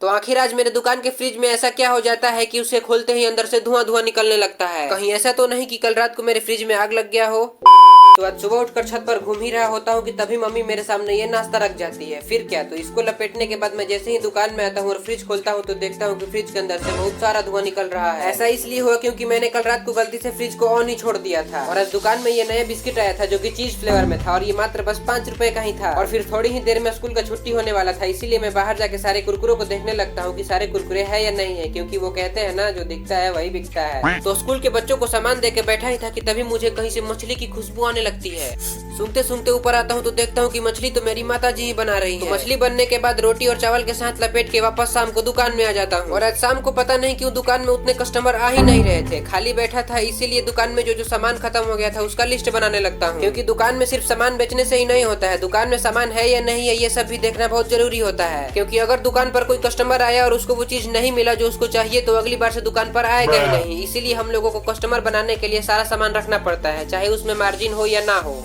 तो आखिर आज मेरे दुकान के फ्रिज में ऐसा क्या हो जाता है कि उसे खोलते ही अंदर से धुआं धुआं निकलने लगता है। कहीं ऐसा तो नहीं कि कल रात को मेरे फ्रिज में आग लग गया हो। तो आज सुबह उठकर छत पर घूम ही रहा होता हूँ कि तभी मम्मी मेरे सामने ये नाश्ता रख जाती है। फिर क्या, तो इसको लपेटने के बाद मैं जैसे ही दुकान में आता हूँ और फ्रिज खोलता हूँ तो देखता हूँ कि फ्रिज के अंदर से बहुत सारा धुआं निकल रहा है। ऐसा इसलिए हुआ क्योंकि मैंने कल रात को गलती से फ्रिज को ऑन ही छोड़ दिया था। और आज दुकान में ये नया बिस्किट आया था जो कि चीज फ्लेवर में था और ये मात्र बस 5 रुपए का ही था। और फिर थोड़ी ही देर में स्कूल का छुट्टी होने वाला था, इसीलिए मैं बाहर जाके सारे कुरकुरों को देखने लगता हूँ कि सारे कुरकुरे है या नहीं है, क्योंकि वो कहते हैं ना, जो दिखता है वही बिकता है। तो स्कूल के बच्चों को सामान दे के बैठा ही था कि तभी मुझे कहीं से मछली की खुशबू आने लगती है। सूंघते सूंघते ऊपर आता हूँ तो देखता हूँ कि मछली तो मेरी माता जी ही बना रही है। तो मछली बनने के बाद रोटी और चावल के साथ लपेट के वापस शाम को दुकान में आ जाता हूँ। और आज शाम को पता नहीं क्यों दुकान में उतने कस्टमर आ ही नहीं रहे थे, खाली बैठा था, इसीलिए दुकान में जो जो सामान खत्म हो गया था उसका लिस्ट बनाने लगता हूँ। क्योंकि दुकान में सिर्फ सामान बेचने से ही नहीं होता है, दुकान में सामान है या नहीं है ये सब भी देखना बहुत जरूरी होता है। क्योंकि अगर दुकान पर कोई कस्टमर आया और उसको वो चीज नहीं मिला जो उसको चाहिए तो अगली बार से दुकान पर आएगा ही नहीं। इसीलिए हम लोगों को कस्टमर बनाने के लिए सारा सामान रखना पड़ता है, चाहे उसमें मार्जिन हो या ना हो।